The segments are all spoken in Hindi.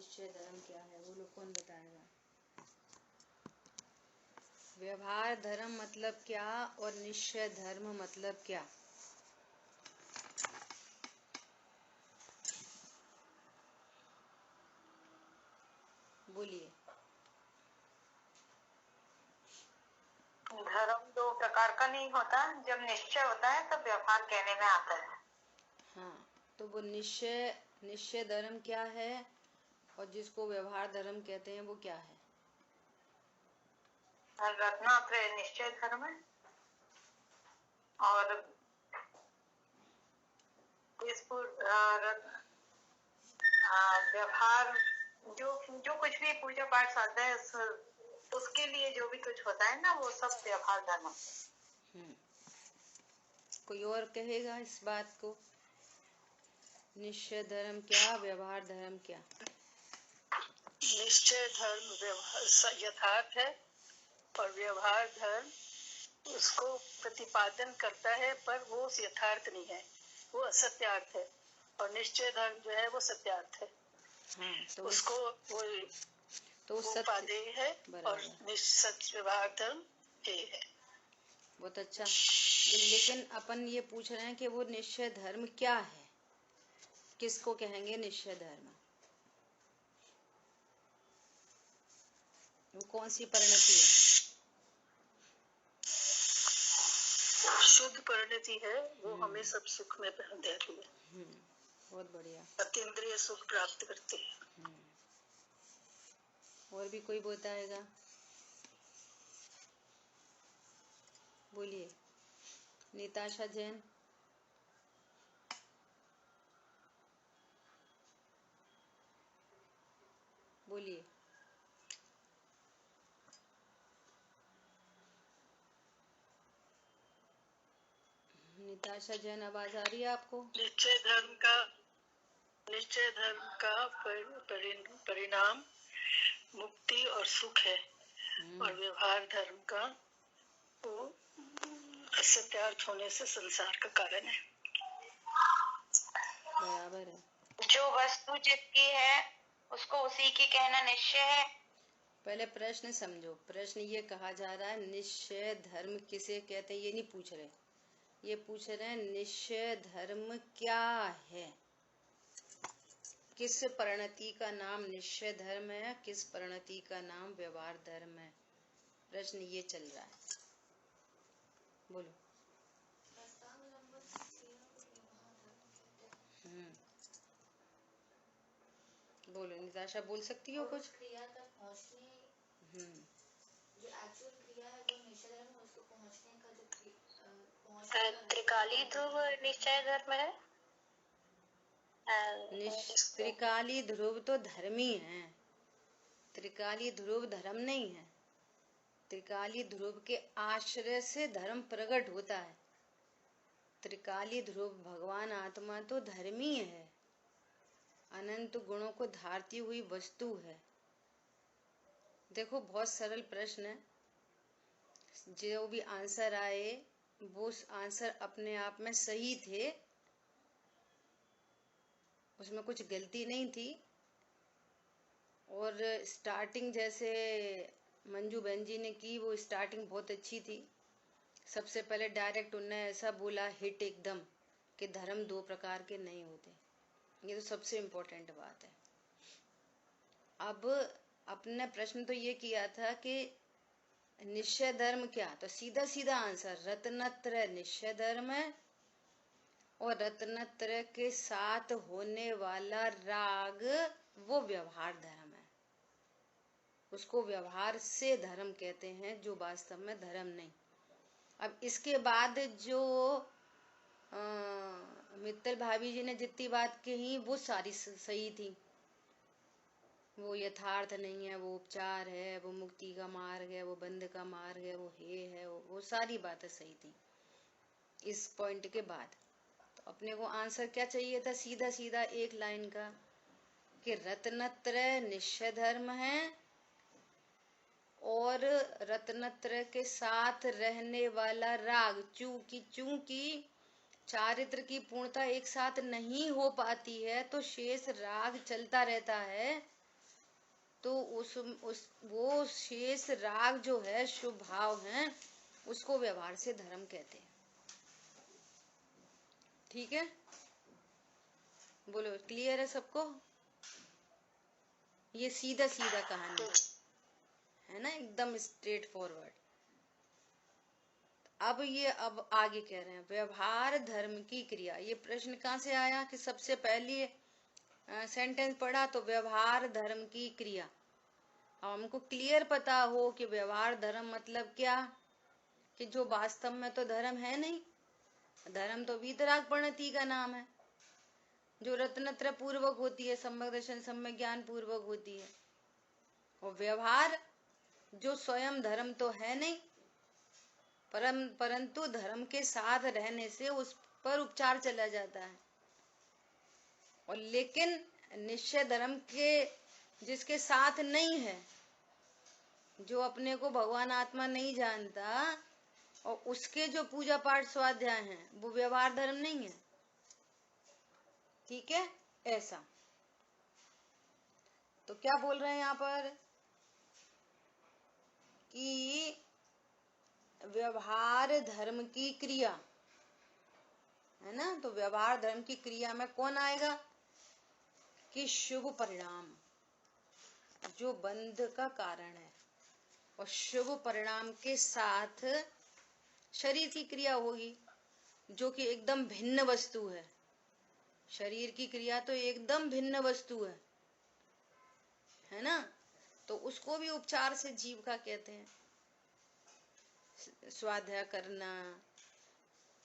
निश्चय धर्म क्या है, वो लोग कौन बताएगा। व्यवहार धर्म मतलब क्या और निश्चय धर्म मतलब क्या। बोलिए। धर्म दो प्रकार का नहीं होता, जब निश्चय होता है तब व्यवहार कहने में आता है। हाँ, तो वो निश्चय धर्म क्या है और जिसको व्यवहार धर्म कहते हैं वो क्या है। रत्नात्रय निश्चय धर्म है और व्यवहार जो जो कुछ भी पूजा पाठ आता है उसके लिए जो भी कुछ होता है ना, वो सब व्यवहार धर्म। कोई और कहेगा इस बात को। निश्चय धर्म क्या, व्यवहार धर्म क्या। निश्चय धर्म यथार्थ है और व्यवहार धर्म उसको प्रतिपादन करता है, पर वो यथार्थ नहीं है, वो असत्यार्थ है। और निश्चय धर्म जो है वो सत्यार्थ है। तो उसको वो उपादेय है और व्यवहार धर्म ये है। बहुत अच्छा। लेकिन अपन ये पूछ रहे हैं कि वो निश्चय धर्म क्या है, किसको कहेंगे निश्चय धर्म। वो कौन सी परिणति है। शुद्ध परिणति है, वो हमें सब सुख में देती है। बहुत बढ़िया। अतीन्द्रिय सुख प्राप्त करते हैं। और भी कोई बताएगा। बोलिए। निताशा जैन। बोलिए। निताशा जैन, आवाज आ रही है आपको। निश्चय धर्म का परिणाम मुक्ति और सुख है और व्यवहार धर्म का वो असत्यार्थ होने से संसार का कारण है। बराबर है। जो वस्तु जिसकी है उसको उसी की कहना निश्चय है। पहले प्रश्न समझो। प्रश्न ये कहा जा रहा है निश्चय धर्म किसे कहते हैं, ये नहीं पूछ रहे। ये पूछ रहे हैं निश्चय धर्म क्या है, किस परिणति का नाम निश्चय धर्म है, किस परिणति का नाम व्यवहार धर्म है। प्रश्न ये चल रहा है। बोलो। बोलो निताशा, बोल सकती हो कुछ। क्रिया तक पहुंचने जो एक्चुअल क्रिया है वो निश्चय धर्म है, उसको पहुंचने का जो त्रिकाली ध्रुव निश्चय धर्म है। त्रिकाली ध्रुव तो धर्म ही है, त्रिकाली ध्रुव धर्म नहीं है। त्रिकाली ध्रुव के आश्रय से धर्म प्रकट होता है। त्रिकाली ध्रुव भगवान आत्मा तो धर्मी है, अनंत गुणों को धारती हुई वस्तु है। देखो बहुत सरल प्रश्न है, जो भी आंसर आए वो आंसर अपने आप में सही थे, उसमें कुछ गलती नहीं थी। और स्टार्टिंग जैसे मंजू बहन जी ने की, वो स्टार्टिंग बहुत अच्छी थी। सबसे पहले डायरेक्ट उन्होंने ऐसा बोला हिट एकदम कि धर्म दो प्रकार के नहीं होते। ये तो सबसे इम्पोर्टेंट बात है। अब अपने प्रश्न तो ये किया था कि निश्चय धर्म क्या, तो सीधा सीधा आंसर रत्नत्रय निश्चय धर्म है और रत्नत्रय के साथ होने वाला राग वो व्यवहार धर्म है। उसको व्यवहार से धर्म कहते हैं, जो वास्तव में धर्म नहीं। अब इसके बाद जो मित्तल भाभी जी ने जितनी बात कही वो सारी सही थी। वो यथार्थ नहीं है, वो उपचार है, वो मुक्ति का मार्ग है, वो बंध का मार्ग है, वो हे है, वो सारी बातें सही थी। इस पॉइंट के बाद तो अपने को आंसर क्या चाहिए था, सीधा सीधा एक लाइन का, कि रत्नत्रय निश्चय धर्म है और रत्नत्रय के साथ रहने वाला राग, चूंकि चारित्र की पूर्णता एक साथ नहीं हो पाती है तो शेष राग चलता रहता है। वो शेष राग जो है, शुभ भाव है, उसको व्यवहार से धर्म कहते हैं। ठीक है, बोलो क्लियर है सबको? ये सीधा सीधा कहानी है ना, एकदम स्ट्रेट फॉरवर्ड। अब आगे कह रहे हैं व्यवहार धर्म की क्रिया। ये प्रश्न कहाँ से आया कि सबसे पहले सेंटेंस पढ़ा तो व्यवहार धर्म की क्रिया। अब हमको क्लियर पता हो कि व्यवहार धर्म मतलब क्या, कि जो वास्तव में तो धर्म है नहीं। धर्म तो वीतराग प्रणति का नाम है, जो रत्नत्र पूर्वक होती है, सम्यक दर्शन सम्यक ज्ञान पूर्वक होती है। और व्यवहार जो स्वयं धर्म तो है नहीं, परंतु धर्म के साथ रहने से उस पर उपचार चला जाता है। और लेकिन निश्चय धर्म के जिसके साथ नहीं है, जो अपने को भगवान आत्मा नहीं जानता, और उसके जो पूजा पाठ स्वाध्याय हैं, वो व्यवहार धर्म नहीं है। ठीक है, ऐसा। तो क्या बोल रहे हैं यहाँ पर कि व्यवहार धर्म की क्रिया है ना, तो व्यवहार धर्म की क्रिया में कौन आएगा कि शुभ परिणाम, जो बंध का कारण है। और शुभ परिणाम के साथ शरीर की क्रिया होगी, जो कि एकदम भिन्न वस्तु है। शरीर की क्रिया तो एकदम भिन्न वस्तु है ना, तो उसको भी उपचार से जीविका कहते हैं। स्वाध्याय करना,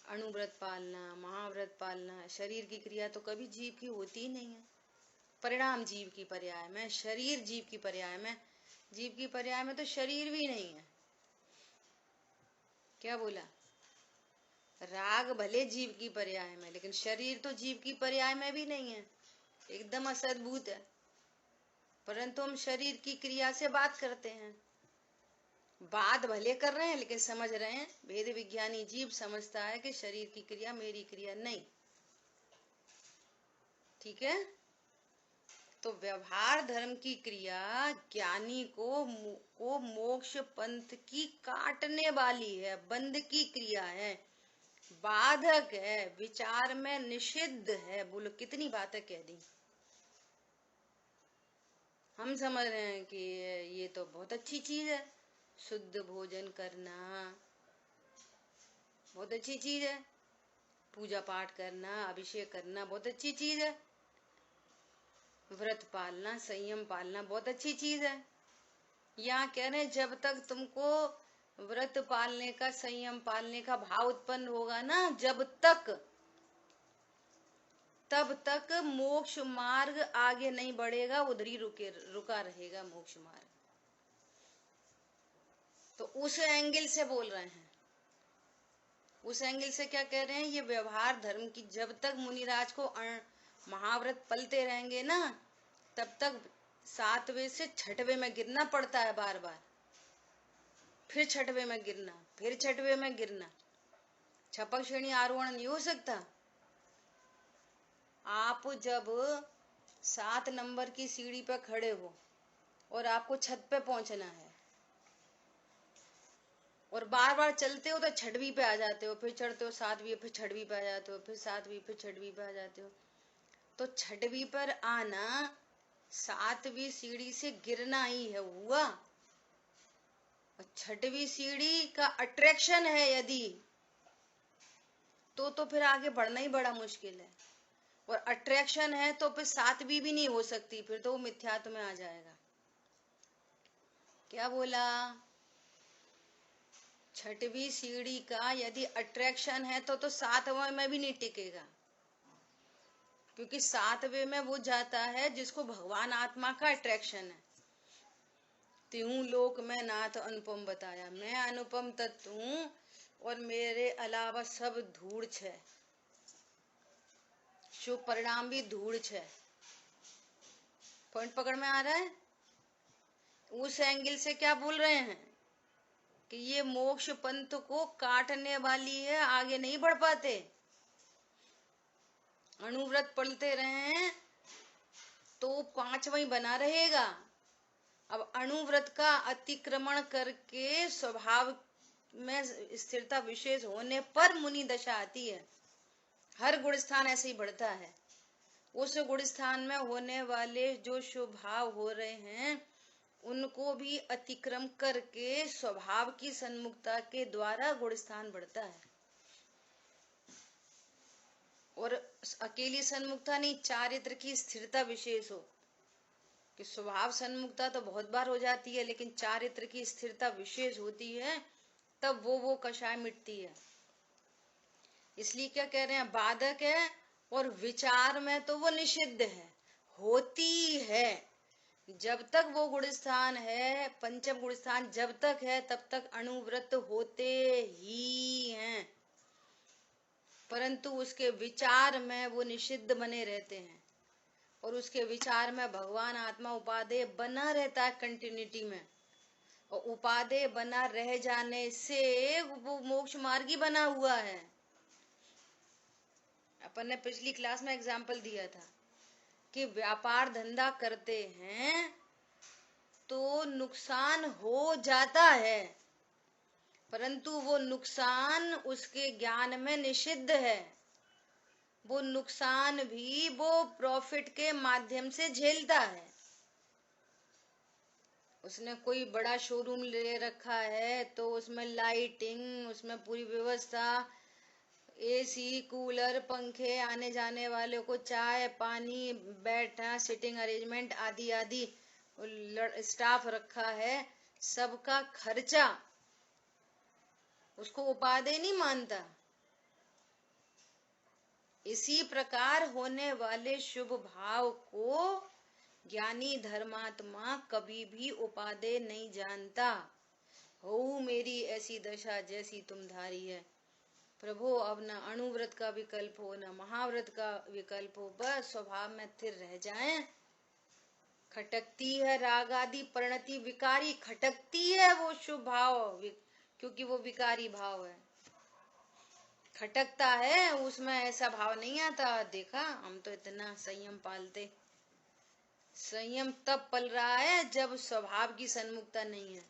अणुव्रत पालना, महाव्रत पालना, शरीर की क्रिया तो कभी जीव की होती ही नहीं है। परिणाम जीव की पर्याय में, शरीर जीव की पर्याय में, जीव की पर्याय में तो शरीर भी नहीं है। क्या बोला? राग भले जीव की पर्याय में, लेकिन शरीर तो जीव की पर्याय में भी नहीं है, एकदम असद्भुत है। परंतु हम शरीर की क्रिया से बात करते हैं, बात भले कर रहे हैं, लेकिन समझ रहे हैं, भेद विज्ञानी जीव समझता है कि शरीर की क्रिया मेरी क्रिया नहीं। ठीक है, तो व्यवहार धर्म की क्रिया ज्ञानी को मोक्ष पंथ की काटने वाली है, बंध की क्रिया है, बाधक है, विचार में निषिद्ध है। बोलो कितनी बातें कह दी। हम समझ रहे हैं कि ये तो बहुत अच्छी चीज है, शुद्ध भोजन करना बहुत अच्छी चीज है, पूजा पाठ करना, अभिषेक करना बहुत अच्छी चीज है, व्रत पालना, संयम पालना बहुत अच्छी चीज है। यहाँ कह रहे हैं जब तक तुमको व्रत पालने का, संयम पालने का भाव उत्पन्न होगा ना, तब तक मोक्ष मार्ग आगे नहीं बढ़ेगा, उधर ही रुका रहेगा मोक्ष मार्ग। तो उस एंगल से बोल रहे हैं, उस एंगल से क्या कह रहे हैं, ये व्यवहार धर्म की जब तक मुनिराज को महाव्रत पलते रहेंगे ना, तब तक 7वें से 6वें में गिरना पड़ता है, बार बार, फिर 6वें में गिरना, फिर 6वें में गिरना। छपक श्रेणी आरोहण नहीं हो सकता। आप जब 7 नंबर की सीढ़ी पर खड़े हो और आपको छत पे पहुंचना है, और बार बार चलते हो तो 6वीं पे आ जाते हो, फिर चढ़ते हो 7वीं, फिर 6वीं पे आ जाते हो, फिर 7वीं, फिर 6वीं पे आ जाते हो। तो 6वीं पर आना 7वीं सीढ़ी से गिरना ही है, हुआ। और 6वीं सीढ़ी का अट्रैक्शन है यदि, तो फिर आगे बढ़ना ही बड़ा मुश्किल है। और अट्रैक्शन है तो फिर 7वीं भी नहीं हो सकती, फिर तो वो मिथ्यात्व में आ जाएगा। क्या बोला? 6वीं सीढ़ी का यदि अट्रैक्शन है तो 7वें में भी नहीं टिकेगा, क्योंकि 7वें में वो जाता है जिसको भगवान आत्मा का अट्रैक्शन है। त्यों लोक में नाथ अनुपम बताया, मैं अनुपम तत्व हूं और मेरे अलावा सब धूड़ है, शुभ परिणाम भी धूड़ है। पॉइंट पकड़ में आ रहा है? उस एंगल से क्या बोल रहे हैं कि ये मोक्ष पंथ को काटने वाली है, आगे नहीं बढ़ पाते। अणुव्रत पढ़ते रहे तो 5वां बना रहेगा, अब अणुव्रत का अतिक्रमण करके स्वभाव में स्थिरता विशेष होने पर मुनि दशा आती है। हर गुण स्थान ऐसे ही बढ़ता है। उस गुण स्थान में होने वाले जो शुभ भाव हो रहे हैं उनको भी अतिक्रम करके स्वभाव की सन्मुखता के द्वारा गुण स्थान बढ़ता है। और अकेली सन्मुखता नहीं, चारित्र की स्थिरता विशेष हो कि स्वभाव सन्मुखता तो बहुत बार हो जाती है, लेकिन चारित्र की स्थिरता विशेष होती है, तब वो कषाय मिटती है। इसलिए क्या कह रहे हैं, बाधक है और विचार में तो वो निषिद्ध है, होती है। जब तक वो गुण स्थान है, पंचम गुण स्थान जब तक है, तब तक अणुव्रत होते ही हैं, परंतु उसके विचार में वो निषिद्ध बने रहते हैं। और उसके विचार में भगवान आत्मा उपादेय बना रहता है कंटिन्यूटी में, और उपादेय बना रह जाने से वो मोक्ष मार्गी बना हुआ है। अपन ने पिछली क्लास में एग्जाम्पल दिया था कि व्यापार धंधा करते हैं तो नुकसान हो जाता है, परंतु वो नुकसान उसके ज्ञान में निषिद्ध है। वो नुकसान भी वो प्रॉफिट के माध्यम से झेलता है। उसने कोई बड़ा शोरूम ले रखा है तो उसमें लाइटिंग, उसमें पूरी व्यवस्था, एसी, कूलर, पंखे, आने जाने वाले को चाय पानी, बैठना, सिटिंग अरेंजमेंट आदि आदि स्टाफ रखा है, सबका खर्चा उसको उपादेय नहीं मानता। इसी प्रकार होने वाले शुभ भाव को ज्ञानी धर्मात्मा कभी भी उपादेय नहीं जानता। हो मेरी ऐसी दशा जैसी तुम धारी है। प्रभु अब न अणुव्रत का विकल्प हो न महाव्रत का विकल्प हो, बस स्वभाव में स्थिर रह जाएं। खटकती है राग आदि परिणति विकारी, खटकती है वो शुभ भाव, क्योंकि वो विकारी भाव है, खटकता है, उसमें ऐसा भाव नहीं आता। देखा, हम तो इतना संयम पालते। संयम तब पल रहा है जब स्वभाव की सन्मुखता नहीं है,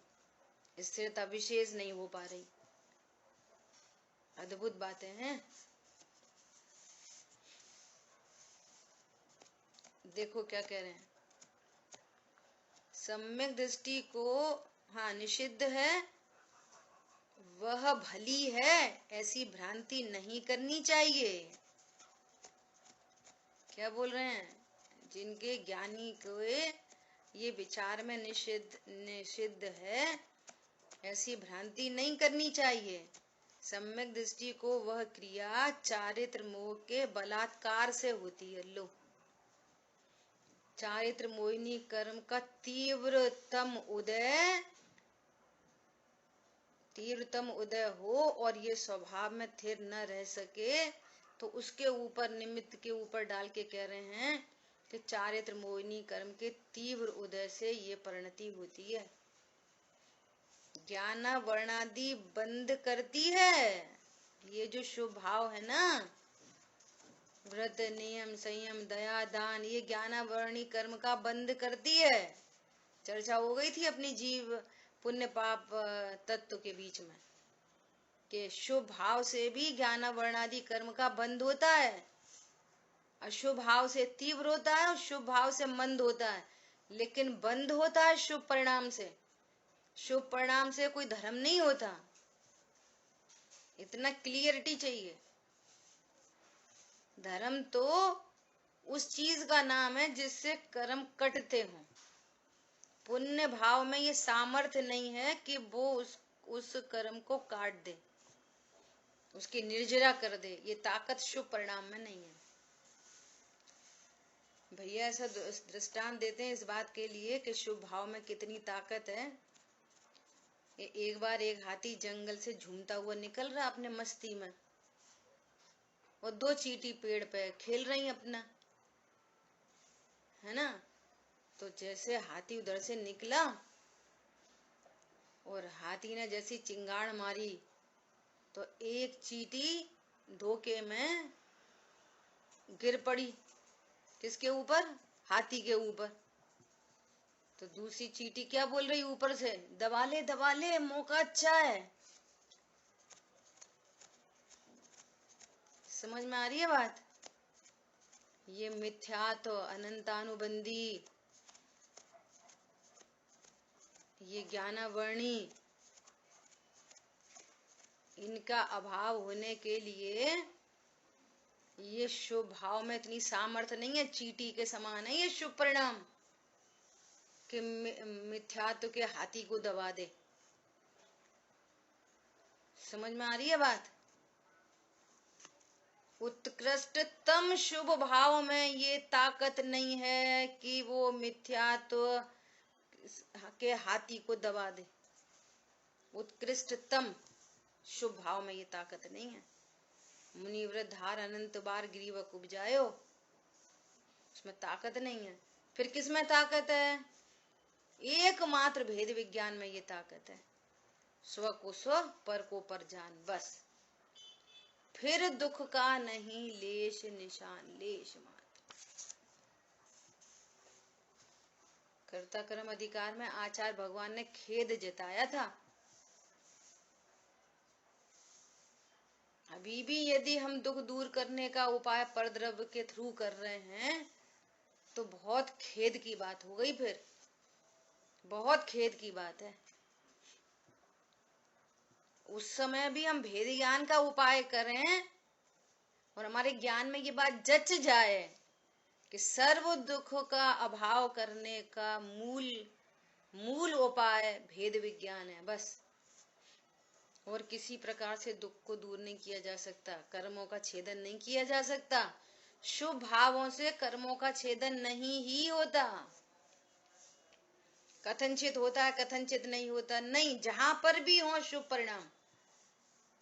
स्थिरता विशेष नहीं हो पा रही। अद्भुत बातें हैं। देखो क्या कह रहे हैं, सम्यक दृष्टि को हाँ निषिद्ध है, वह भली है, ऐसी भ्रांति नहीं करनी चाहिए। क्या बोल रहे हैं, जिनके ज्ञानी को ये विचार में निषिद्ध है, ऐसी भ्रांति नहीं करनी चाहिए। सम्यक दृष्टि को वह क्रिया चारित्र मोह के बलात्कार से होती है। लो, चारित्र मोहिनी कर्म का तीव्रतम उदय हो और ये स्वभाव में स्थिर न रह सके, तो उसके ऊपर निमित्त के ऊपर डाल के कह रहे हैं कि चारित्र मोहिनी कर्म के तीव्र उदय से ये परिणति होती है। ज्ञान वर्णादि बंद करती है। ये जो शुभ भाव है ना, व्रत नियम संयम दया दान, ये ज्ञान वर्णी कर्म का बंद करती है। चर्चा हो गई थी अपनी जीव पुण्य पाप तत्व के बीच में कि शुभ भाव से भी ज्ञान वर्णादि कर्म का बंद होता है, अशुभ भाव से तीव्र होता है और शुभ भाव से मंद होता है, लेकिन बंद होता है शुभ परिणाम से। शुभ परिणाम से कोई धर्म नहीं होता, इतना क्लियरिटी चाहिए। धर्म तो उस चीज का नाम है जिससे कर्म कटते हों। पुण्य भाव में ये सामर्थ्य नहीं है कि वो उस कर्म को काट दे, उसकी निर्जरा कर दे। ये ताकत शुभ परिणाम में नहीं है। भैया ऐसा दृष्टांत देते हैं इस बात के लिए कि शुभ भाव में कितनी ताकत है। एक बार एक हाथी जंगल से झूमता हुआ निकल रहा अपने मस्ती में, और दो चींटी पेड़ पे खेल रही अपना, है ना। तो जैसे हाथी उधर से निकला और हाथी ने जैसी चिंगाड़ मारी तो एक चींटी धोखे में गिर पड़ी। किसके ऊपर? हाथी के ऊपर। तो दूसरी चींटी क्या बोल रही ऊपर से, दबा ले मौका अच्छा है। समझ में आ रही है बात? ये मिथ्यात्व, अनंतानुबंधी, ये ज्ञानावर्णी, इनका अभाव होने के लिए ये शुभ भाव में इतनी सामर्थ्य नहीं है। चींटी के समान है ये शुभ परिणाम कि मिथ्यात्व के हाथी को दबा दे। समझ में आ रही है बात? उत्कृष्टतम शुभ भाव में ये ताकत नहीं है कि वो मिथ्यात्व के हाथी को दबा दे। उत्कृष्टतम शुभ भाव में ये ताकत नहीं है। मुनिवृद्धार अनंत बार ग्रीवक उपजायो, उसमें ताकत नहीं है। फिर किस में ताकत है? एकमात्र भेद विज्ञान में ये ताकत है। स्व को स्व, पर को पर जान, बस। फिर दुख का नहीं लेश निशान, लेश मात्र। कर्ता कर्म अधिकार में आचार्य भगवान ने खेद जताया था। अभी भी यदि हम दुख दूर करने का उपाय परद्रव्य के थ्रू कर रहे हैं तो बहुत खेद की बात हो गई। फिर बहुत खेद की बात है। उस समय भी हम भेद ज्ञान का उपाय करें और हमारे ज्ञान में ये बात जच जाए कि सर्व दुख का अभाव करने का मूल उपाय भेद विज्ञान है, बस। और किसी प्रकार से दुख को दूर नहीं किया जा सकता, कर्मों का छेदन नहीं किया जा सकता। शुभ भावों से कर्मों का छेदन नहीं ही होता। कथनचित होता है, कथनचित नहीं होता, नहीं। जहां पर भी हो शुभ परिणाम,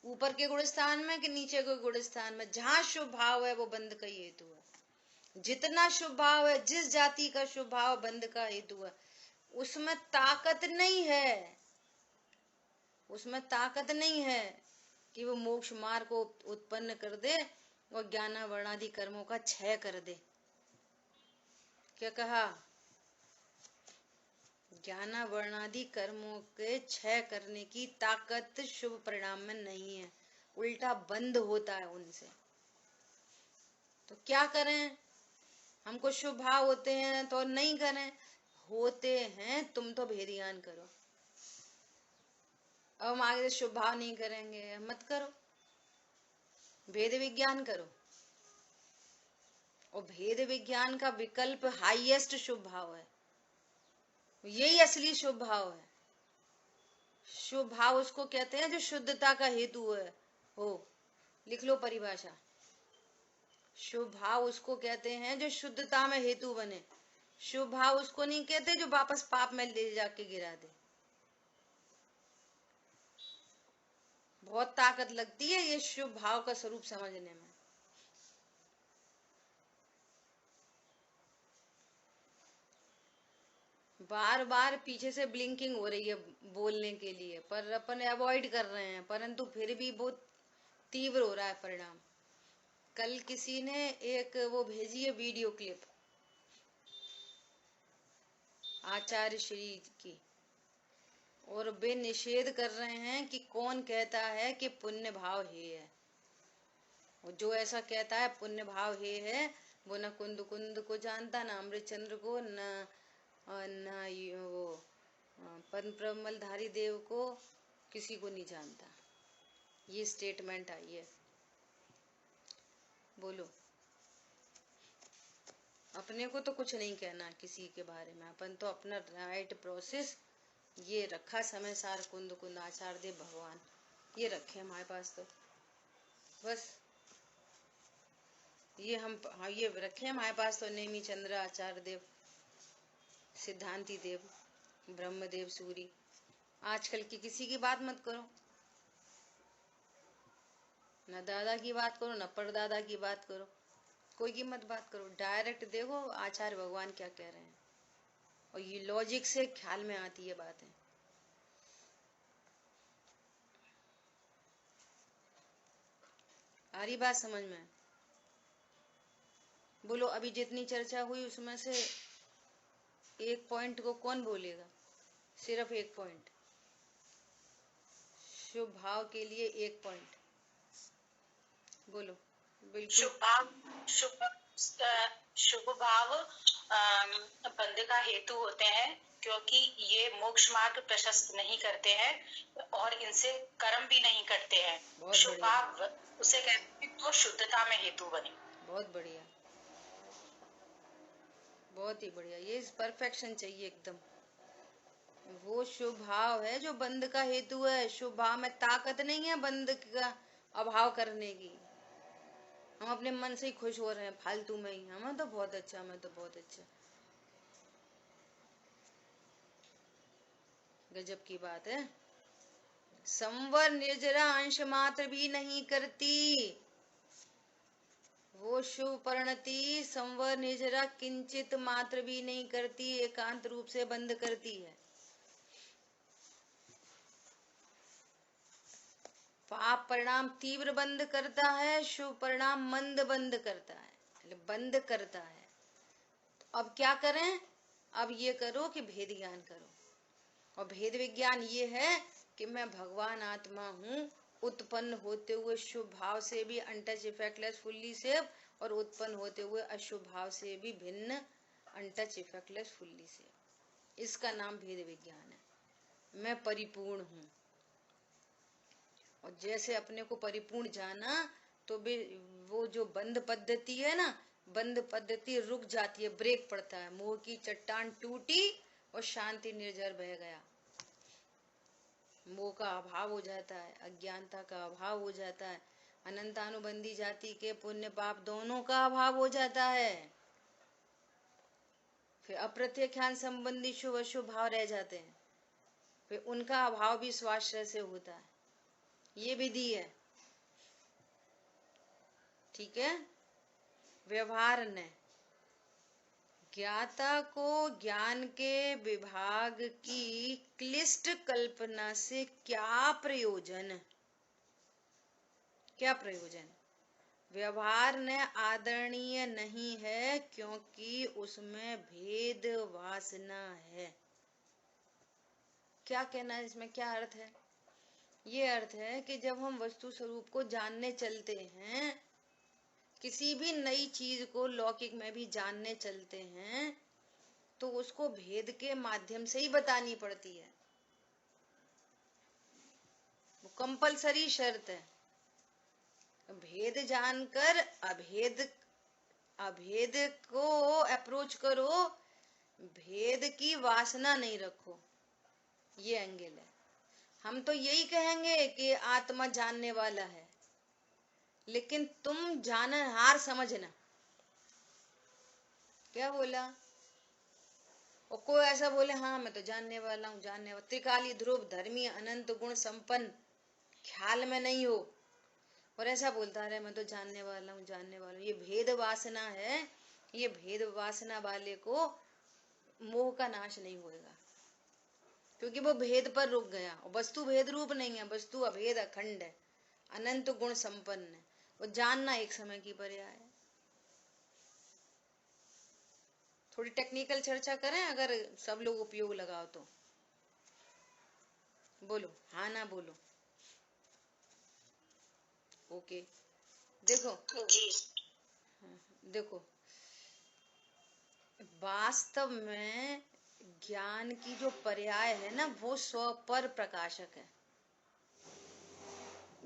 ऊपर के गुण स्थान में कि नीचे के गुण स्थान में, जहां शुभ भाव है वो बंध का हेतु है। जितना शुभ भाव है, जिस जाति का शुभ भाव बंध का हेतु है, उसमें ताकत नहीं है। उसमें ताकत नहीं है कि वो मोक्ष मार्ग को उत्पन्न कर दे और ज्ञानावर्णादि कर्मों का क्षय कर दे। क्या कहा? ज्ञानावर्णादि कर्मों के क्षय करने की ताकत शुभ परिणाम में नहीं है, उल्टा बंद होता है उनसे। तो क्या करें? हमको शुभ भाव होते हैं तो नहीं करें, होते हैं तुम तो भेद ज्ञान करो। अब हम आगे से शुभ भाव नहीं करेंगे, मत करो, भेद विज्ञान करो। और भेद विज्ञान का विकल्प हाईएस्ट शुभ भाव है, यही असली शुभ भाव है। शुभ भाव उसको कहते हैं जो शुद्धता का हेतु है हो। लिख लो परिभाषा। शुभ भाव उसको कहते हैं जो शुद्धता में हेतु बने। शुभ भाव उसको नहीं कहते जो वापस पाप में ले जाके गिरा दे। बहुत ताकत लगती है ये शुभ भाव का स्वरूप समझने में। बार बार पीछे से ब्लिंकिंग हो रही है बोलने के लिए, पर अपन अवॉइड कर रहे हैं, परंतु फिर भी बहुत तीव्र हो रहा है परिणाम। कल किसी ने एक वो भेजी है वीडियो क्लिप आचार्य श्री की, और वे निषेध कर रहे हैं कि कौन कहता है कि पुण्य भाव है। और जो ऐसा कहता है पुण्य भाव है वो न कुंद कुंद को जानता, न अमृतचंद्र को, न वो पद्म प्रमलधारी देव को, किसी को नहीं जानता। ये स्टेटमेंट आई है। बोलो, अपने को तो कुछ नहीं कहना किसी के बारे में, अपन तो अपना राइट प्रोसेस ये रखा, समय सार कुंद कुंद आचार्य देव भगवान ये रखे हमारे पास। तो बस ये हम ये रखे हमारे पास। तो नेमी चंद्र आचार्य देव, सिद्धांति देव, ब्रह्मदेव सूरी। आजकल की किसी की बात मत करो, न दादा की बात करो, न परदादा की बात करो, कोई की मत बात करो। डायरेक्ट देखो आचार्य भगवान क्या कह रहे हैं, और ये लॉजिक से ख्याल में आती है बातें। आ रही बात समझ में? बोलो, अभी जितनी चर्चा हुई उसमें से एक पॉइंट को कौन बोलेगा? सिर्फ एक पॉइंट, शुभ भाव के लिए एक पॉइंट बोलो। बिल्कुल। शुभ भाव बंध का हेतु होते हैं, क्योंकि ये मोक्ष मार्ग प्रशस्त नहीं करते हैं और इनसे कर्म भी नहीं करते हैं। शुभ भाव उसे कहते हैं तो शुद्धता में हेतु बने। बहुत बढ़िया, बहुत ही बढ़िया। ये परफेक्शन चाहिए एकदम। वो शुभ भाव है जो बंध का हेतु है। शुभ भाव में ताकत नहीं है बंध का अभाव करने की। हम अपने मन से ही खुश हो रहे हैं फालतू में ही, हमें तो बहुत अच्छा, मैं तो बहुत अच्छा। गजब की बात है। संवर निर्जरा अंश मात्र भी नहीं करती, वो शुभ परिणति संवर निर्जरा किंचित मात्र भी नहीं करती, एकांत रूप से बंद करती है। पाप परिणाम तीव्र बंद करता है, शुभ परिणाम मंद बंद करता है, बंद करता है। तो अब क्या करें? अब ये करो कि भेद ज्ञान करो, और भेद विज्ञान ये है कि मैं भगवान आत्मा हूँ, उत्पन्न होते हुए शुभ भाव से भी अनटच इफेक्टलेस फुल्ली सेव, और उत्पन्न होते हुए अशुभ भाव से भी भिन्न अनटच इफेक्टलेस फुल्ली सेव। इसका नाम भेद विज्ञान है। मैं परिपूर्ण हूँ, और जैसे अपने को परिपूर्ण जाना तो भी वो जो बंद पद्धति है ना, बंद पद्धति रुक जाती है, ब्रेक पड़ता है। मोह की चट्टान टूटी और शांति निर्झर बह गया। मोह का अभाव हो जाता है, अज्ञानता का अभाव हो जाता है, अनंतानुबंधी जाति के पुण्य पाप दोनों का अभाव हो जाता है। फिर अप्रत्यक्षान संबंधी शुभ अशुभ भाव रह जाते हैं, फिर उनका अभाव भी स्वाश्रय से होता है। ये विधि है, ठीक है। व्यवहार ने ज्ञाता को ज्ञान के विभाग की क्लिष्ट कल्पना से क्या प्रयोजन? क्या प्रयोजन? व्यवहार ने आदरणीय नहीं है, क्योंकि उसमें भेद वासना है। क्या कहना है इसमें? क्या अर्थ है? ये अर्थ है कि जब हम वस्तु स्वरूप को जानने चलते हैं, किसी भी नई चीज को लौकिक में भी जानने चलते हैं, तो उसको भेद के माध्यम से ही बतानी पड़ती है। वो कंपलसरी शर्त है। भेद जानकर अभेद को अप्रोच करो, भेद की वासना नहीं रखो। ये एंगल है। हम तो यही कहेंगे कि आत्मा जानने वाला है, लेकिन तुम जाननहार समझना। क्या बोला? और कोई ऐसा बोले हाँ मैं तो जानने वाला हूँ, जानने वाला, त्रिकाली ध्रुव धर्मी अनंत गुण संपन्न, ख्याल में नहीं हो, और ऐसा बोलता रहे मैं तो जानने वाला हूँ, जानने वाला हूँ। ये भेद वासना है। ये भेद वासना वाले को मोह का नाश नहीं होएगा, क्योंकि वो भेद पर रुक गया। और वस्तु भेद रूप नहीं है, वस्तु अभेद अखंड है, अनंत गुण संपन्न है। वो जानना एक समय की पर्याय है। थोड़ी टेक्निकल चर्चा करें, अगर सब लोग उपयोग लगाओ तो बोलो, हाँ ना बोलो। ओके, देखो जी देखो, वास्तव में ज्ञान की जो पर्याय है ना, वो स्व पर प्रकाशक है।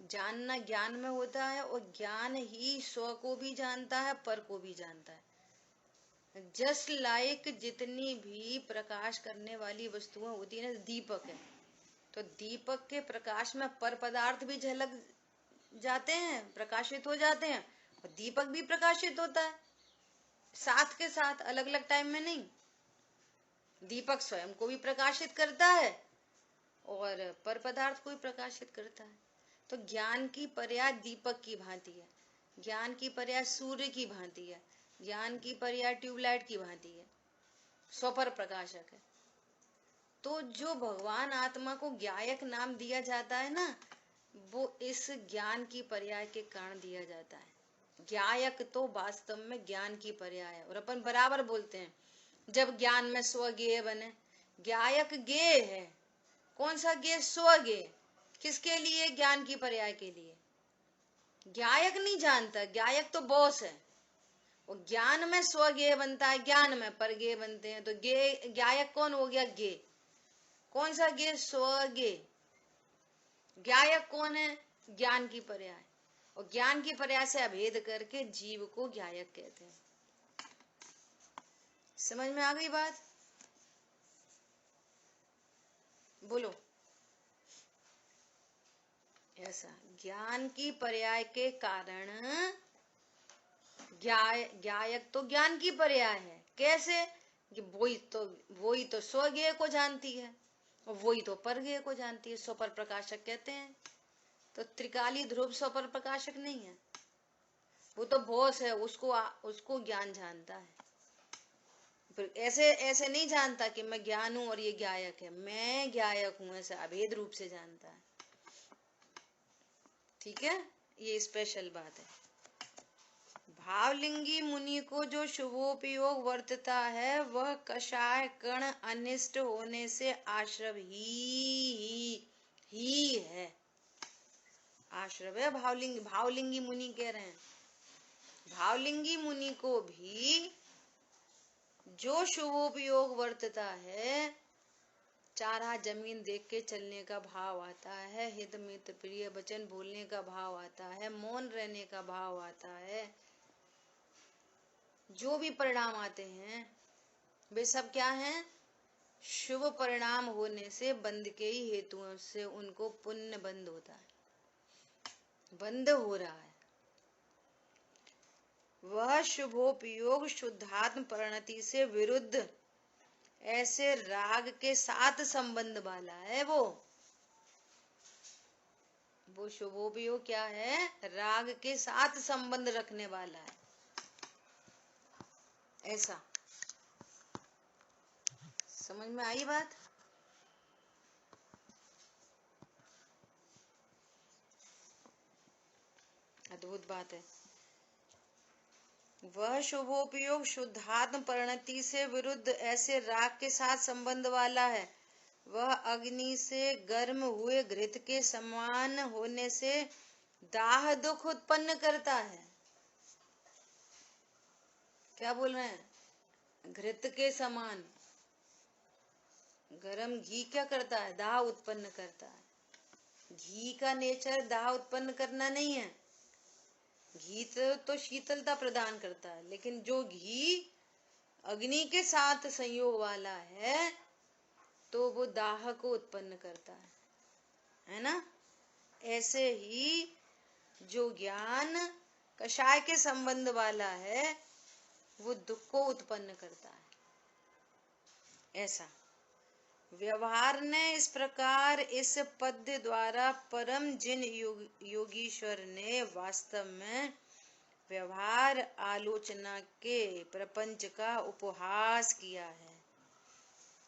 जानना ज्ञान में होता है, और ज्ञान ही स्व को भी जानता है, पर को भी जानता है। जस्ट लाइक जितनी भी प्रकाश करने वाली वस्तुएं होती है ना, दीपक है, तो दीपक के प्रकाश में पर पदार्थ भी झलक जाते हैं, प्रकाशित हो जाते हैं, और दीपक भी प्रकाशित होता है, साथ के साथ, अलग अलग टाइम में नहीं। दीपक स्वयं को भी प्रकाशित करता है और पर पदार्थ को भी प्रकाशित करता है। तो ज्ञान की पर्याय दीपक की भांति है, ज्ञान की पर्याय सूर्य की भांति है, ज्ञान की पर्याय ट्यूबलाइट की भांति है, स्वपर प्रकाशक है। तो जो भगवान आत्मा को ज्ञायक नाम दिया जाता है ना, वो इस ज्ञान की पर्याय के कारण दिया जाता है। ज्ञायक तो वास्तव में ज्ञान की पर्याय है, और अपन बराबर बोलते हैं जब ज्ञान में स्वज्ञेय बने। ज्ञायक ज्ञेय है, कौन सा ज्ञेय? स्वज्ञेय। किसके लिए? ज्ञान की पर्याय के लिए। ज्ञायक नहीं जानता, ज्ञायक तो बॉस है। और ज्ञान में स्वज्ञेय बनता है, ज्ञान में परज्ञेय बनते हैं। तो ज्ञायक कौन हो गया? ज्ञेय। कौन सा ज्ञेय? स्वज्ञेय। ज्ञायक कौन है? ज्ञान की पर्याय। और ज्ञान की पर्याय से अभेद करके जीव को ज्ञायक कहते हैं। समझ में आ गई बात? बोलो। ऐसा ज्ञान की पर्याय के कारण ज्ञायक तो ज्ञान की पर्याय है। कैसे? कि वही तो स्वज्ञेय को जानती है और वही तो परज्ञेय को जानती है। स्वपर प्रकाशक कहते हैं। तो त्रिकाली ध्रुव स्वपर प्रकाशक नहीं है, वो तो बॉस है, उसको ज्ञान जानता है। फिर ऐसे नहीं जानता कि मैं ज्ञान हूं और ये ज्ञायक है, मैं ज्ञायक हूं, ऐसा अभेद रूप से जानता है। ठीक है, ये स्पेशल बात है। भावलिंगी मुनि को जो शुभोपयोग वर्तता है वह कषाय कण अनिष्ट होने से आश्रव ही है। आश्रव है भावलिंगी मुनि कह रहे हैं। भावलिंगी मुनि को भी जो शुभोपयोग वर्तता है, चारा जमीन देख के चलने का भाव आता है, हित मित्र प्रिय वचन बोलने का भाव आता है, मौन रहने का भाव आता है, जो भी परिणाम आते हैं वे सब क्या हैं? शुभ परिणाम होने से बंध के ही हेतुओं से उनको पुण्य बंध होता है, बंध हो रहा है। वह शुभोपयोग शुद्धात्म परिणति से विरुद्ध ऐसे राग के साथ संबंध वाला है। वो शुभोपयोग क्या है? राग के साथ संबंध रखने वाला है। ऐसा समझ में आई बात? अद्भुत बात है। वह शुभोपयोग शुद्धात्म परिणति से विरुद्ध ऐसे राग के साथ संबंध वाला है। वह अग्नि से गर्म हुए घृत के समान होने से दाह दुख उत्पन्न करता है। क्या बोल रहे हैं? घृत के समान गरम घी क्या करता है? दाह उत्पन्न करता है। घी का नेचर दाह उत्पन्न करना नहीं है। घी तो शीतलता प्रदान करता है, लेकिन जो घी अग्नि के साथ संयोग वाला है तो वो दाह को उत्पन्न करता है ना? ऐसे ही जो ज्ञान कषाय के संबंध वाला है वो दुख को उत्पन्न करता है। ऐसा व्यवहार ने इस प्रकार इस पद्य द्वारा परम जिन योगीश्वर ने वास्तव में व्यवहार आलोचना के प्रपंच का उपहास किया है।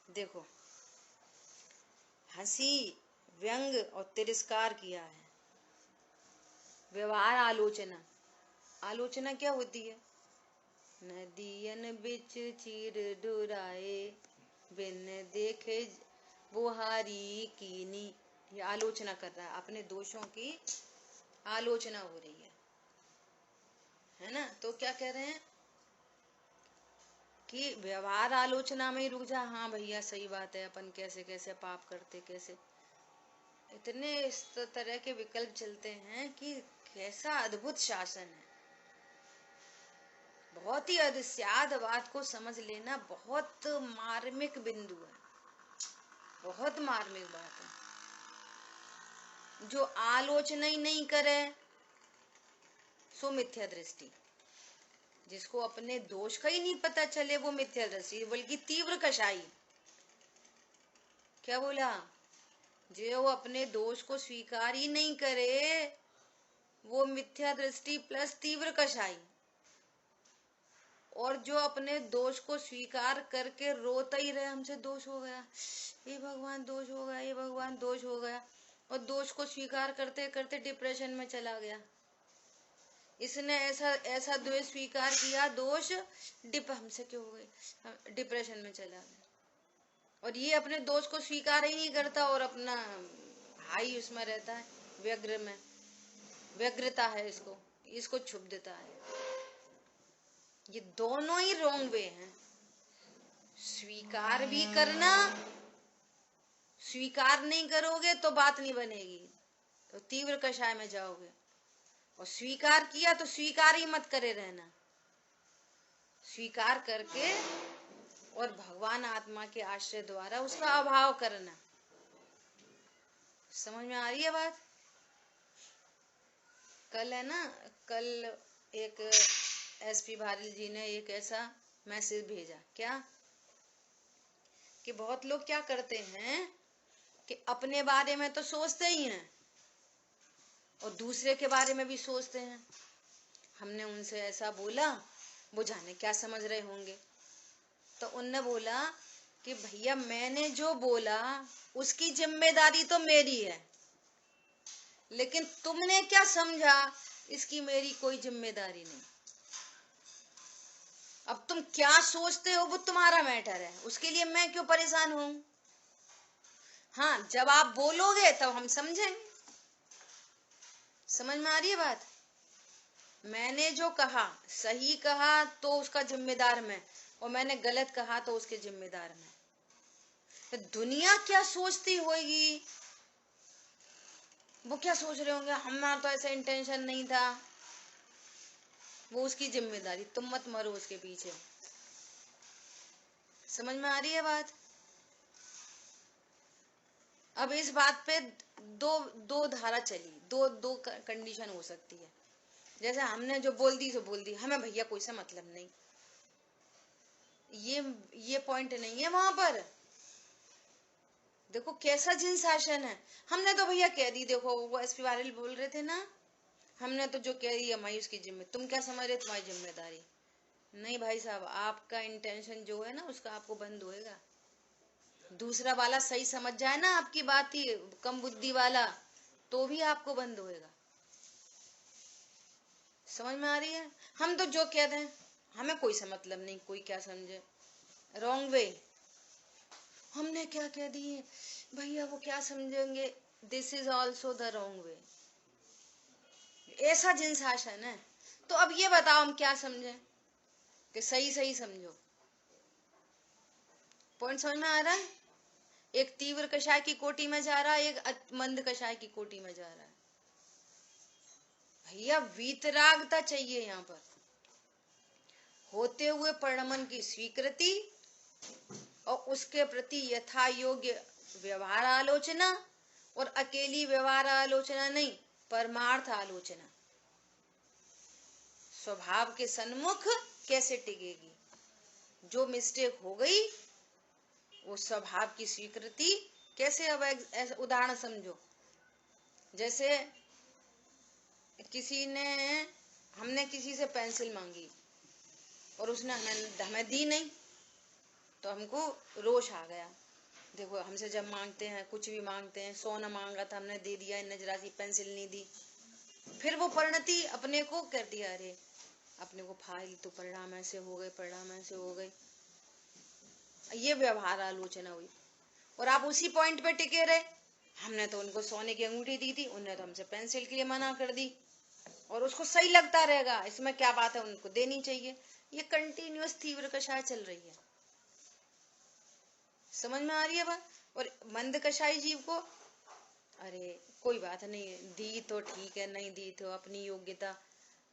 देखो, हंसी, व्यंग और तिरस्कार किया है। व्यवहार आलोचना, आलोचना क्या होती है? नदियन बिच चीर डुराए बिन देखे बुहारी कीनी। ये आलोचना कर रहा है, अपने दोषों की आलोचना हो रही है ना? तो क्या कह रहे हैं कि व्यवहार आलोचना में ही रुक जा। हाँ भैया सही बात है, अपन कैसे कैसे पाप करते, कैसे इतने इस तरह के विकल्प चलते हैं कि कैसा अद्भुत शासन है। बहुत ही अद्भुत बात को समझ लेना बहुत मार्मिक बिंदु है, बहुत मार्मिक बात है। जो आलोचना ही नहीं करे सो मिथ्या दृष्टि। जिसको अपने दोष का ही नहीं पता चले वो मिथ्या दृष्टि, बल्कि तीव्र कषाई। क्या बोला? जो अपने दोष को स्वीकार ही नहीं करे वो मिथ्या दृष्टि प्लस तीव्र कषाई। और जो अपने दोष को स्वीकार करके रोता ही रहे, हमसे दोष हो गया, हे भगवान दोष हो गया, हे भगवान दोष हो गया, और दोष को स्वीकार करते करते डिप्रेशन में चला गया, इसने ऐसा ऐसा द्वेष स्वीकार किया, दोष हमसे क्यों हो गई, डिप्रेशन में चला गया। और ये अपने दोष को स्वीकार ही नहीं करता और अपना हाई उसमें रहता है, व्यग्र में, व्यग्रता है, इसको छुप देता है। ये दोनों ही रॉन्ग वे हैं। स्वीकार भी करना, स्वीकार नहीं करोगे तो बात नहीं बनेगी, तो तीव्र कषाय में जाओगे। और स्वीकार किया तो स्वीकार ही मत करे रहना, स्वीकार करके और भगवान आत्मा के आश्रय द्वारा उसका अभाव करना। समझ में आ रही है बात? कल है ना, कल एक एसपी भारिल जी ने एक ऐसा मैसेज भेजा, क्या कि बहुत लोग क्या करते हैं कि अपने बारे में तो सोचते ही हैं और दूसरे के बारे में भी सोचते हैं। हमने उनसे ऐसा बोला, वो जाने क्या समझ रहे होंगे, तो उनने बोला कि भैया मैंने जो बोला उसकी जिम्मेदारी तो मेरी है, लेकिन तुमने क्या समझा इसकी मेरी कोई जिम्मेदारी नहीं। अब तुम क्या सोचते हो वो तुम्हारा मैटर है, उसके लिए मैं क्यों परेशान हूं। हाँ, जब आप बोलोगे तब हम समझेंगे। समझ में आ रही है बात? मैंने जो कहा सही कहा तो उसका जिम्मेदार मैं, और मैंने गलत कहा तो उसके जिम्मेदार मैं। तो दुनिया क्या सोचती होगी, वो क्या सोच रहे होंगे, हमारा तो ऐसा इंटेंशन नहीं था, वो उसकी जिम्मेदारी, तुम मत मरो उसके पीछे। समझ में आ रही है बात? अब इस बात पे दो धारा चली, दो कंडीशन हो सकती है। जैसे हमने जो बोल दी सो बोल दी, हमें भैया कोई सा मतलब नहीं, ये पॉइंट नहीं है वहां पर। देखो कैसा जिन शासन है, हमने तो भैया कह दी, देखो वो एसपी वारिल बोल रहे थे ना, हमने तो जो कह दी हमारी उसकी जिम्मेदारी, तुम क्या समझ रहे तुम्हारी जिम्मेदारी नहीं। भाई साहब, आपका इंटेंशन जो है ना उसका आपको बंद होएगा। दूसरा वाला सही समझ जाए ना आपकी बात ही, कम बुद्धि वाला, तो भी आपको बंद होएगा। समझ में आ रही है? हम तो जो कह दें हमें कोई सा मतलब नहीं, कोई क्या समझे, रॉन्ग वे। हमने क्या कह दिए भैया वो क्या समझेंगे, this is also the wrong way. ऐसा जिन शासन है। तो अब ये बताओ हम क्या समझे, कि सही सही समझो। पॉइंट समझ में आ रहा है? एक तीव्र कषाय की कोटि में जा रहा है, एक मंद कषाय की कोटि में जा रहा है। भैया वीतरागता चाहिए यहाँ पर, होते हुए परिणमन की स्वीकृति और उसके प्रति यथा योग्य व्यवहार आलोचना, और अकेली व्यवहार आलोचना नहीं, परमार्थ आलोचना। स्वभाव के सन्मुख कैसे टिकेगी, जो मिस्टेक हो गई वो स्वभाव की स्वीकृति कैसे। अब उदाहरण समझो, जैसे हमने किसी से पेंसिल मांगी और उसने हमें दी नहीं, तो हमको रोष आ गया। देखो हमसे जब मांगते हैं, कुछ भी मांगते हैं, सोना मांगा था हमने दे दिया, नजरासी पेंसिल नहीं दी, फिर वो परिणति अपने को कर दिया, अरे अपने को फाइल तो परिणाम ऐसे हो गए, परिणाम ऐसे हो गए, ये व्यवहार आलोचना हुई। और आप उसी पॉइंट पे टिके रहे, हमने तो उनको सोने की अंगूठी दी थी, उन्होंने तो हमसे पेंसिल के लिए मना कर दी, और उसको सही लगता रहेगा, इसमें क्या बात है, उनको देनी चाहिए। ये कंटिन्यूअस तीव्र कषाय चल रही है। समझ में आ रही है बात? और मंद कषाय जीव को, अरे कोई बात नहीं, दी तो ठीक है, नहीं दी तो अपनी योग्यता,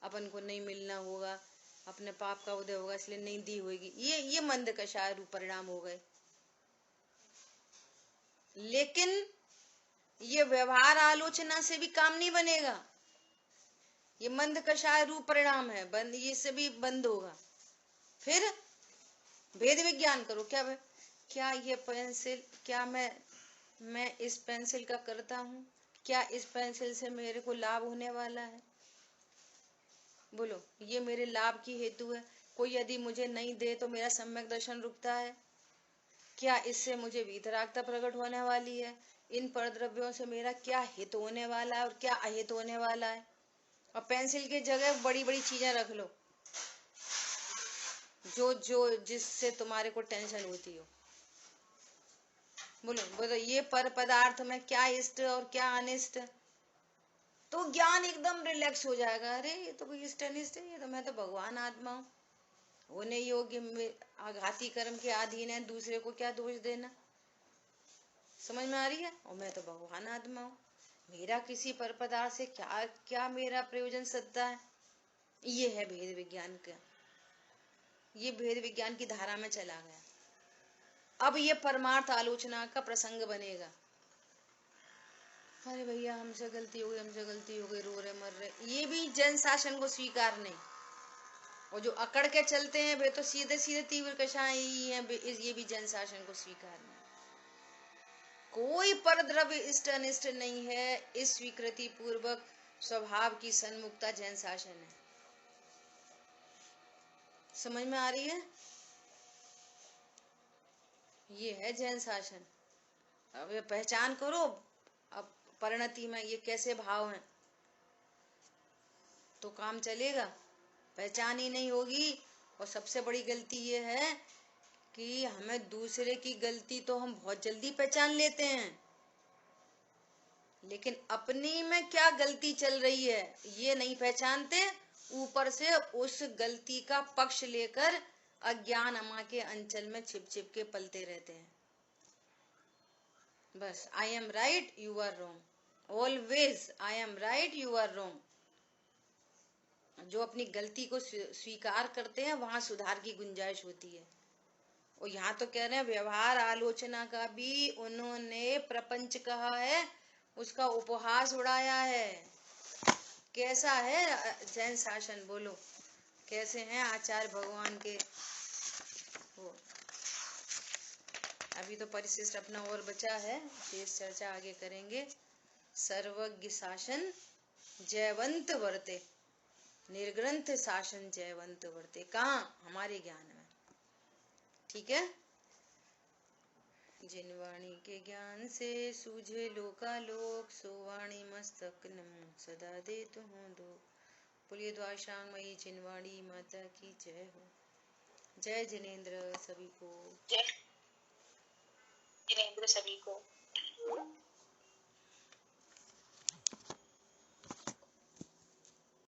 अपन को नहीं मिलना होगा, अपने पाप का उदय होगा इसलिए नहीं दी होगी, ये मंद कषाय रूप परिणाम हो गए। लेकिन ये व्यवहार आलोचना से भी काम नहीं बनेगा, ये मंद कषाय रूप परिणाम है, बंद, ये से भी बंद होगा। फिर भेद विज्ञान करो, क्या ये पेंसिल, क्या मैं इस पेंसिल का करता हूँ, क्या इस पेंसिल से मेरे को लाभ होने वाला है, बोलो, ये मेरे लाभ की हेतु है। कोई यदि मुझे नहीं दे तो मेरा सम्यक दर्शन रुकता है, क्या इससे मुझे वीतरागता प्रकट होने वाली है, इन परद्रव्यों से मेरा क्या हित होने वाला है और क्या अहित होने वाला है। और पेंसिल की जगह बड़ी बड़ी चीजें रख लो, जो जो जिससे तुम्हारे को टेंशन होती हो। बोलो बोलो, ये पर पदार्थ में क्या इष्ट और क्या अनिष्ट, तो ज्ञान एकदम रिलैक्स हो जाएगा। अरे ये तो कोई इष्ट अनिष्ट है, ये तो मैं तो भगवान आत्मा हूँ, होने योग्य आघाती कर्म के अधीन है, दूसरे को क्या दोष देना। समझ में आ रही है? और मैं तो भगवान आत्मा हूँ, मेरा किसी पर पदार्थ से क्या क्या मेरा प्रयोजन सत्ता है। ये है भेद विज्ञान का, ये भेद विज्ञान की धारा में चला गया। अब ये परमार्थ आलोचना का प्रसंग बनेगा। अरे भैया हमसे गलती हो गई, हमसे गलती हो गई, रो रहे मर रहे, ये भी जन शासन को स्वीकार नहीं। और जो अकड़ के चलते हैं वे तो सीधे सीधे तीव्र कषाय ही हैं, ये भी जन शासन को स्वीकार नहीं। कोई परद्रव्य इष्ट अनिष्ट नहीं है, इस स्वीकृति पूर्वक स्वभाव की सन्मुखता जैन शासन है। समझ में आ रही है? ये है जैन शासन। अब ये पहचान करो, अब परिणति में ये कैसे भाव हैं तो काम चलेगा। पहचान ही नहीं होगी, और सबसे बड़ी गलती ये है कि हमें दूसरे की गलती तो हम बहुत जल्दी पहचान लेते हैं, लेकिन अपनी में क्या गलती चल रही है ये नहीं पहचानते। ऊपर से उस गलती का पक्ष लेकर अज्ञान अमा के अंचल में छिप छिप के पलते रहते हैं। बस I am right you are wrong, always I am right you are wrong. जो अपनी गलती को स्वीकार करते हैं वहां सुधार की गुंजाइश होती है। और यहाँ तो कह रहे हैं व्यवहार आलोचना का भी उन्होंने प्रपंच कहा है, उसका उपहास उड़ाया है। कैसा है जैन शासन? बोलो कैसे हैं आचार्य भगवान के वो। अभी तो परिशिष्ट अपना और बचा है, शेष चर्चा आगे करेंगे। सर्वज्ञ शासन जयवंत वर्ते, निर्ग्रंथ शासन जयवंत वर्ते। कहाँ? हमारे ज्ञान में। ठीक है। जिन वाणी के ज्ञान से सूझे लोकालोक, सो वाणी मस्तक नमो सदा दे तो हो दो। बोलिए द्वाशांगमयी जिनवाणी माता की जय हो। जय जिनेन्द्र सभी को। जय जिनेन्द्र सभी को।